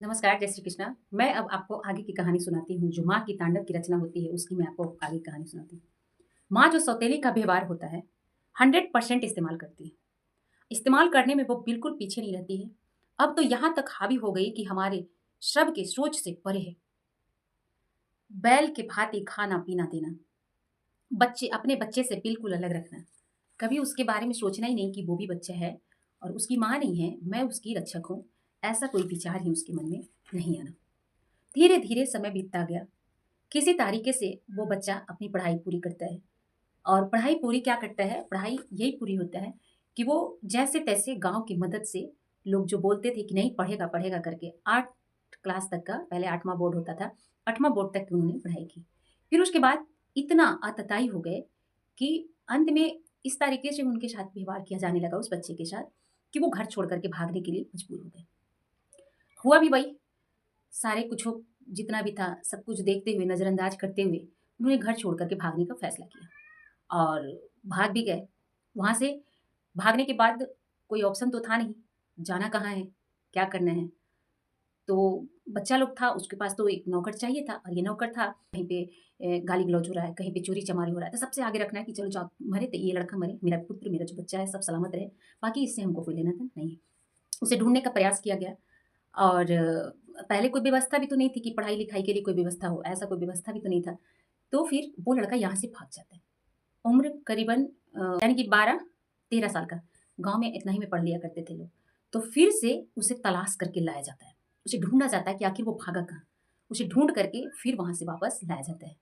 नमस्कार, जय श्री कृष्णा। मैं अब आपको आगे की कहानी सुनाती हूँ, जो माँ की तांडव की रचना होती है, उसकी मैं आपको आगे की कहानी सुनाती हूँ। माँ जो सौतेली का व्यवहार होता है, 100% इस्तेमाल करती है। इस्तेमाल करने में वो बिल्कुल पीछे नहीं रहती है। अब तो यहाँ तक हावी हो गई कि हमारे श्रम के सोच से परे है। बैल के भांति खाना-पीना देना, बच्चे अपने बच्चे से बिल्कुल अलग रखना, कभी उसके बारे में सोचना ही नहीं कि वो भी बच्चा है और उसकी माँ नहीं है, मैं उसकी रक्षक हूँ, ऐसा कोई विचार ही उसके मन में नहीं आना। धीरे-धीरे समय बीतता गया। किसी तरीके से वो बच्चा अपनी पढ़ाई पूरी करता है और पढ़ाई पूरी क्या करता है, पढ़ाई यही पूरी होता है कि वो जैसे-तैसे गाँव की मदद से लोग जो बोलते थे कि नहीं पढ़ेगा, पढ़ेगा करके 8 क्लास तक का पहले 8वाँ बोर्ड होता था, 8वाँ बोर्ड तक की उन्होंने पढ़ाई की। फिर उसके बाद इतना आतताई हो गए कि अंत में इस तरीके से उनके साथ व्यवहार किया जाने लगा उस बच्चे के साथ कि वो घर छोड़ कर के भागने के लिए मजबूर हो गए। हुआ भी वही, सारे कुछ हो जितना भी था, सब कुछ देखते हुए, नज़रअंदाज करते हुए, उन्होंने घर छोड़ कर के भागने का फैसला किया और भाग भी गए। वहाँ से भागने के बाद कोई ऑप्शन तो था नहीं, जाना कहाँ है, क्या करना है? तो बच्चा लोग था, उसके पास तो एक नौकर चाहिए था और ये नौकर था, कहीं पे गाली-गलौज हो रहा है, कहीं पे चोरी-चमारी हो रहा है, तो सबसे आगे रखना है कि चलो जाओ, मरे तो ये लड़का मरे, मेरा पुत्र, मेरा जो बच्चा है सब सलामत रहे, बाकी इससे हमको कोई लेना-देना नहीं है। उसे ढूँढने का प्रयास किया गया और पहले कोई व्यवस्था भी तो नहीं थी कि पढ़ाई-लिखाई के लिए कोई व्यवस्था हो, ऐसा कोई व्यवस्था भी तो नहीं था। तो फिर वो लड़का यहाँ से भाग जाता है। उम्र करीबन यानी कि 12-13 साल का। गाँव में इतना ही में पढ़ लिया करते थे लोग। तो फिर से उसे तलाश करके लाया जाता है। उसे ढूँढा जाता है कि आखिर वो भागा कहाँ? उसे ढूँढ करके फिर वहाँ से वापस लाया जाता है।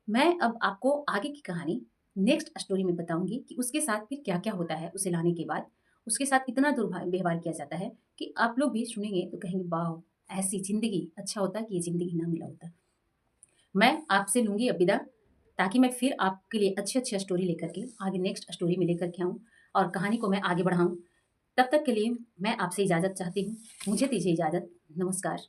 मैं अब आपको आगे की कहानी नेक्स्ट स्टोरी में बताऊँगी कि उसके साथ फिर क्या-क्या होता है उसे लाने के बाद। उसके साथ इतना व्यवहार किया जाता है कि आप लोग भी सुनेंगे तो कहेंगे वाओ! ऐसी ज़िंदगी, अच्छा होता कि ये ज़िंदगी ना मिला होता। मैं आपसे लूँगी अब विदा, ताकि मैं फिर आपके लिए अच्छी-अच्छी स्टोरी लेकर के आगे नेक्स्ट स्टोरी में लेकर के आऊँ और कहानी को मैं आगे बढ़ाऊँ। तब तक के लिए मैं आपसे इजाज़त चाहती हूँ। मुझे दीजिए इजाज़त। नमस्कार।